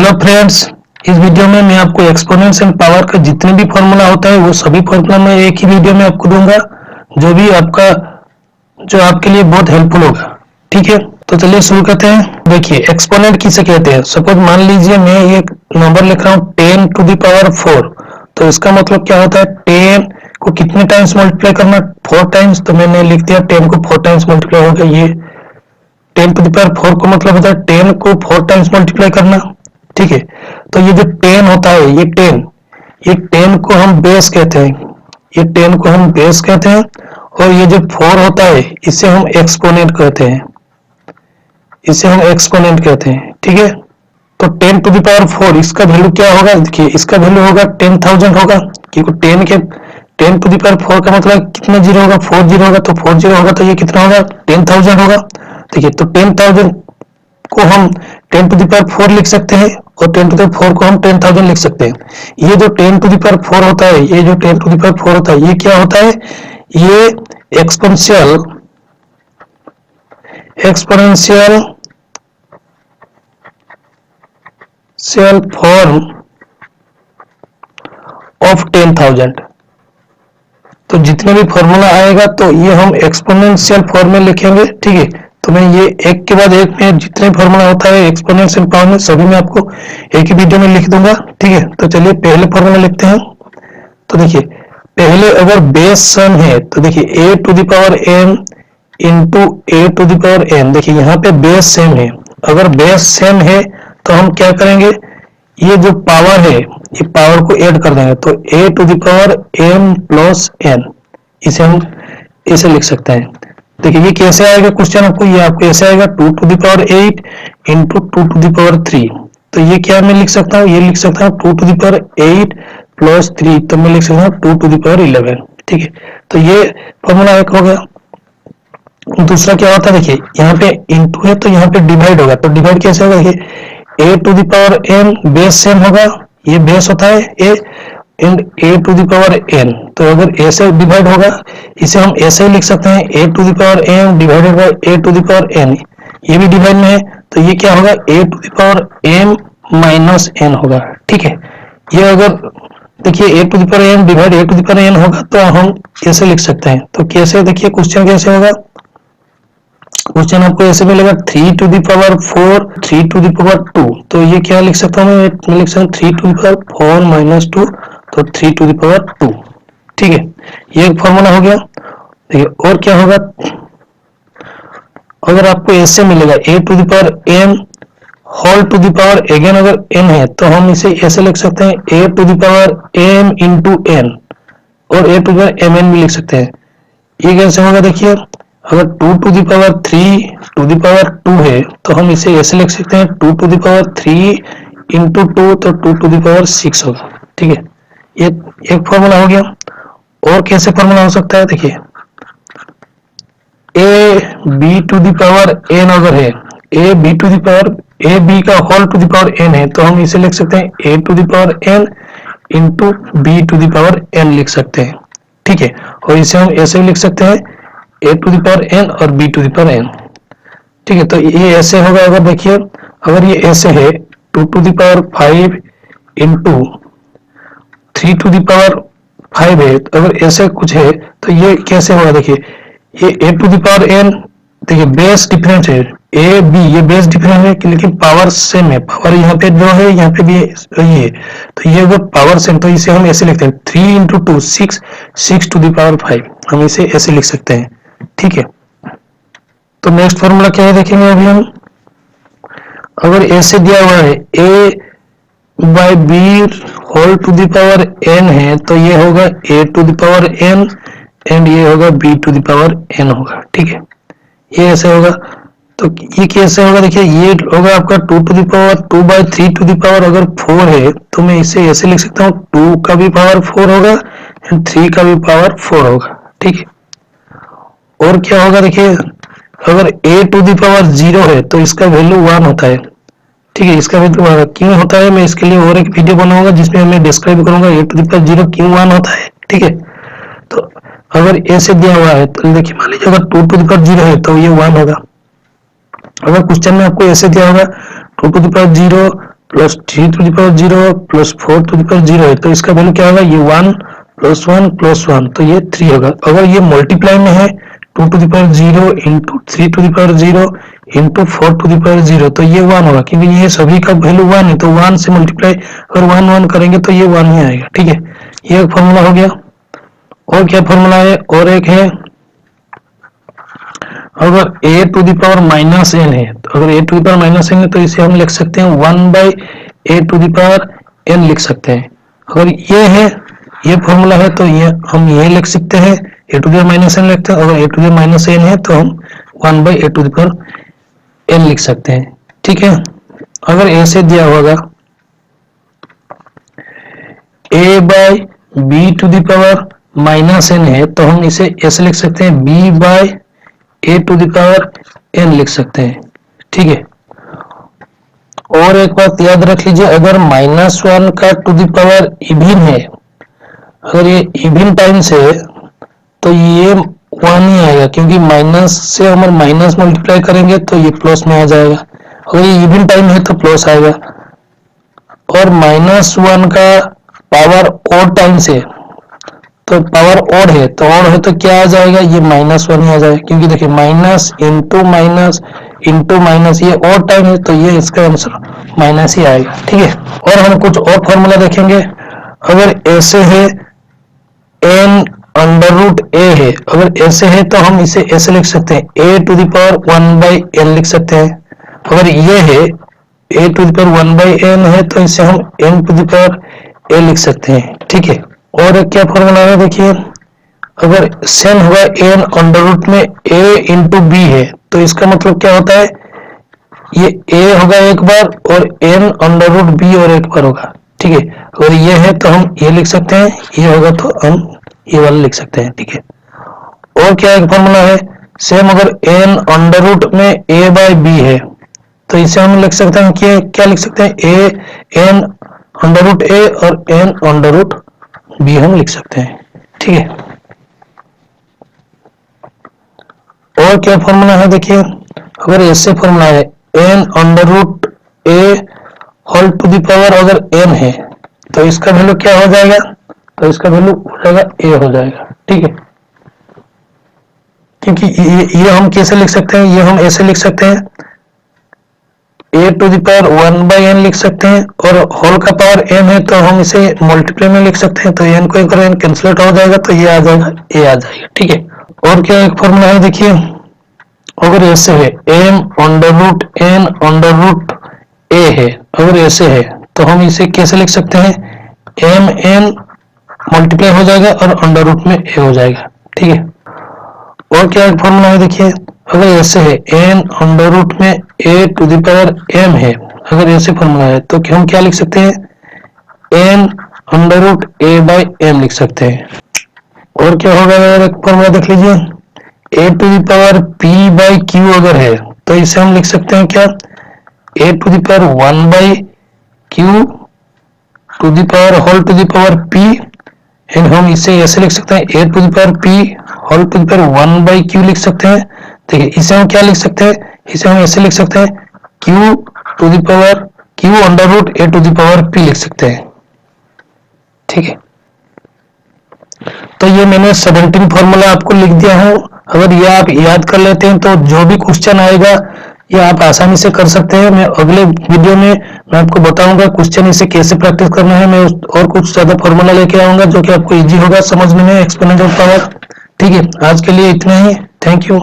Hello friends, इस video में मैं आपको एक्सपोनेंट्स एंड पावर का जितने भी फॉर्मूला होता है वो सभी फॉर्मूला मैं एक ही वीडियो में आपको दूंगा, जो आपके लिए बहुत हेल्पफुल होगा। ठीक है, तो चलिए शुरू करते हैं। देखिए, एक्सपोनेंट किसे कहते हैं। सपोज मान लीजिए मैं एक नंबर लिख रहा हूँ 10 टू द पावर 4, तो इसका मतलब क्या होता है, 10 को कितने टाइम्स मल्टीप्लाई करना, 4 टाइम्स। तो मैंने लिख दिया 10 को 4 टाइम्स मल्टीप्लाई होगा। ये 10 टू द पावर 4 को मतलब होता है 10 को 4 टाइम्स मल्टीप्लाई करना। ठीक है, तो ये जो 10 होता है, ये 10 को हम बेस कहते हैं, ये 10 को हम बेस कहते हैं। और ये जो 4 होता है इसे हम एक्सपोनेंट कहते हैं, इसे हम एक्सपोनेंट कहते हैं। ठीक है, तो 10 टू द पावर 4 इसका वैल्यू क्या होगा, देखिए इसका वैल्यू होगा 10,000 होगा, क्योंकि 10 टू द पावर 4 का मतलब कितना जीरो होगा, 4 जीरो होगा, तो 4 जीरो होगा तो ये कितना होगा, 10,000 होगा। देखिए, तो 10,000 को हम 10 टू द पावर 4 लिख सकते हैं और 10 टू द पावर 4 को हम 10,000 लिख सकते हैं। ये जो 10 टू द पावर 4 होता है, ये जो 10 टू द पावर 4 होता है, ये क्या होता है, ये एक्सपोनेंशियल फॉर्म ऑफ 10,000। तो जितने भी फॉर्मूला आएगा तो ये हम एक्सपोनेंशियल फॉर्म में लिखेंगे। ठीक है, तो मैं ये एक के बाद एक में जितने फॉर्मूला होता है एक्सपोनेंशियल पावर में सभी मैं आपको एक ही वीडियो में लिख दूंगा। ठीक है, तो चलिए पहले फॉर्मूला लिखते हैं। तो देखिए, पहले अगर बेस सम है तो देखिए a to the power n into a to the power n। देखिए यहाँ पे बेस सेम है, अगर बेस सेम है तो हम क्या करेंगे, ये जो पावर है ये पावर को ऐड कर देंगे, तो a to the power m plus n, इसे हम ऐसे लिख सकते हैं। देखिए ये कैसे आएगा क्वेश्चन आपको, ये आपको ऐसे आएगा 2 to the power 8 into 2 to the power 3। तो ये क्या मैं लिख सकता हूँ, ये लिख सकता हूँ 2 टू द पावर 8 प्लस 3, तो मैं लिख सकता हूँ 2 टू द पावर 11। ठीक है, तो ये फॉर्मूला एक हो गया। दूसरा क्या होता है, देखिए यहाँ पे इंटू है तो यहाँ पे डिवाइड होगा, तो डिवाइड कैसे होगा, देखिए a to the power n base same होगा, ये बेस होता है a and a to the power n। तो अगर ऐसे डिवाइड होगा, इसे हम ऐसे ही लिख सकते हैं a to the power n divided by a to the power n। ये भी डिवाइड में है तो ये क्या होगा, a to the power m minus n होगा। ठीक है, ये अगर देखिए a to the power n divide a to the power n होगा तो हम कैसे लिख सकते हैं, तो कैसे, देखिए क्वेश्चन कैसे होगा, क्वेश्चन आपको ऐसे मिलेगा 3 to the power 4 3 to the power 2। तो ये क्या लिख सकता हूँ मैं लिख सकता हूँ 3 टू द पावर 4 माइनस 2, तो 3 टू द पावर 2। ठीक है, ये एक फॉर्मूला हो गया। देखिए और क्या होगा, अगर आपको ऐसे मिलेगा a to the power m whole to the power, again अगर n है तो हम इसे ऐसे लिख सकते हैं a to the power m into n, और a to the power mn भी लिख सकते हैं। ये कैसे होगा, देखिए अगर 2 to the power 3 to the power 2 है तो हम इसे ऐसे लिख सकते हैं 2 टू द पावर 3 इंटू 2, तो 2 टू द पावर 6 होगा। ठीक है, ये एक फॉर्मूला हो गया। और कैसे फॉर्मूला हो सकता है, देखिए a b to the power n अगर है, a b to the power a b का whole to the power n है, तो हम इसे लिख सकते हैं a to the power n into b to the power n लिख सकते हैं। ठीक है, और इसे हम ऐसे लिख सकते हैं a to the power n और b to the power n। ठीक है, तो ये ऐसे होगा, अगर देखिए अगर ये ऐसे है 2 to the power 5 into 3 to the power 5 है, तो अगर ऐसे कुछ है तो ये कैसे होगा, देखिए ये a to the power n, देखिए बेस डिफरेंस है a b, ये बेस डिफरेंस है लेकिन पावर सेम है, पावर यहाँ पे जो है यहाँ पे भी ये है, तो ये वो पावर सेम, तो इसे हम ऐसे लिखते हैं 3 इंटू 2 6 टू द पावर 5, हम इसे ऐसे लिख सकते हैं। ठीक है, तो नेक्स्ट फॉर्मूला क्या है देखेंगे अभी हम। अगर ऐसे दिया हुआ है a by b whole to the power n है, तो ये होगा a to the power n and ये होगा b to the power n होगा। ठीक है, ये ऐसे होगा, तो ये कैसे होगा, देखिए ये होगा आपका 2 to the power 2 by 3 to the power अगर 4 है तो मैं इसे ऐसे लिख सकता हूँ 2 का भी पावर 4 होगा एंड 3 का भी पावर 4 होगा। ठीक है, और क्या होगा, देखिए अगर a टू द पावर 0 है तो इसका वैल्यू 1 होता है। ठीक है, इसका वैल्यू क्यों होता है, मैं इसके लिए और एक वीडियो बनाऊंगा जिसमें मैं डिस्क्राइब करूंगा a टू द पावर 0 क्यों 1 होता है। ठीक है, तो अगर ऐसे दिया हुआ है तो देखिए मान लीजिए अगर 2 टू द पावर 0 है तो ये 1 होगा। अगर क्वेश्चन में आपको ऐसे दिया होगा 2 to the power 0 plus 3 to the power 0 plus 4 to the power 0 है, तो इसका वैल्यू क्या होगा, ये 1 प्लस 1 प्लस 1, तो ये 3 होगा। अगर ये मल्टीप्लाई में है 2 to the power 0 into 3 to the power 0 into 4 to the power 0, तो ये 1 होगा, क्योंकि ये सभी का वैल्यू 1 है, तो 1 से मल्टीप्लाई अगर 1 1 करेंगे तो ये 1 ही आएगा। ठीक है, ये एक फॉर्मूला हो गया। और क्या फॉर्मूला है, और एक है, अगर a to the power minus n है, तो अगर a to the power minus n है तो इसे हम लिख सकते हैं 1 by a to the power n लिख सकते हैं। अगर ये है, ये फॉर्मूला है, तो ये हम ये लिख सकते हैं a to the power minus n लिखते हैं। अगर a to the power minus n है तो हम 1 by a to the power n लिख सकते हैं। ठीक है, अगर ऐसे दिया होगा a by b to the power minus n है, तो हम इसे ऐसे लिख सकते हैं b by a to the power n लिख सकते हैं। ठीक है, और एक बात याद रख लीजिए, अगर -1 का टू द पावर इवन है, अगर ये इवन टाइम्स है तो ये 1 ही आएगा, क्योंकि माइनस से हम माइनस मल्टीप्लाई करेंगे तो ये प्लस में आ जाएगा। अगर ये इवन टाइम है तो प्लस आएगा। और -1 का पावर ऑड टाइम्स है, तो पावर ऑड है, तो ऑड है तो क्या आ जाएगा, ये -1 ही आ जाएगा, क्योंकि देखिए माइनस इंटू माइनस ये ऑड टाइम है, तो ये इसका आंसर माइनस ही आएगा। ठीक है, और हम कुछ और फॉर्मूला देखेंगे। अगर ऐसे है n अंडर रूट a है, अगर ऐसे है तो हम इसे ऐसे लिख सकते हैं a to the power 1 by n लिख सकते हैं। अगर ये है a to the power 1 by n है, तो इसे हम n to the power a लिख सकते हैं। ठीक है, और एक क्या फॉर्मूला है, देखिए अगर सेम होगा n अंडर रूट में a इंटू b है, तो इसका मतलब क्या होता है, ये a होगा एक बार और n अंडर रूट b और एक बार होगा। ठीक है, अगर ये है तो हम ये लिख सकते हैं, ये होगा तो हम ये वाला लिख सकते हैं। ठीक है, और क्या एक फॉर्मूला है, सेम अगर n अंडर रूट में a बाई b है, तो इसे हम लिख सकते हैं कि क्या लिख सकते हैं, a n under root a और n अंडर रूट b हम लिख सकते हैं। ठीक है, और क्या फॉर्मूला है, देखिए अगर ऐसे फॉर्मूला है n under root a whole to the power अगर n है, तो इसका वैल्यू क्या हो जाएगा, तो इसका वैल्यू हो जाएगा a हो जाएगा। ठीक है, क्योंकि ये हम कैसे लिख सकते हैं, ये हम ऐसे लिख सकते हैं a to the power 1 by n लिख सकते हैं, और होल का पावर n है तो हम इसे मल्टीप्लाई में लिख सकते हैं, तो n को एक n कैंसिलेट हो जाएगा, तो ये आ जाएगा a आ जाएगा। ठीक है, और क्या एक फॉर्मूला है, देखिए अगर ऐसे है m under root n under root a है, अगर ऐसे है तो हम इसे कैसे लिख सकते हैं, m n मल्टीप्लाई हो जाएगा और अंडर रूट में a हो जाएगा। ठीक है, और क्या एक फॉर्मूला है, देखिए अगर ऐसे है n अंडर रूट में a to the power m है, अगर ऐसे फॉर्मूला है तो हम क्या लिख सकते हैं, n under root a by m लिख सकते हैं। और क्या होगा, अगर एक फॉर्मूला देख लीजिए, a to the power p by q अगर है, तो इसे हम लिख सकते हैं क्या, a to the power 1 by q to the power whole to the power p, and हम इसे ऐसे लिख सकते हैं a to the power p whole to the power 1 by q लिख सकते हैं। देखिए इसे हम क्या लिख सकते हैं, इसे हम ऐसे लिख सकते हैं q to the power q under root a to the power p लिख सकते हैं। ठीक है, तो ये मैंने 17 फॉर्मूला आपको लिख दिया हूँ। अगर ये आप याद कर लेते हैं तो जो भी क्वेश्चन आएगा ये आप आसानी से कर सकते हैं। मैं अगले वीडियो में मैं आपको बताऊंगा क्वेश्चन इसे कैसे प्रैक्टिस करना है। मैं और कुछ ज्यादा फॉर्मूला लेके आऊंगा जो कि आपको इजी होगा समझने में, एक्सपोनेंशियल पावर। ठीक है, आज के लिए इतना ही। Thank you.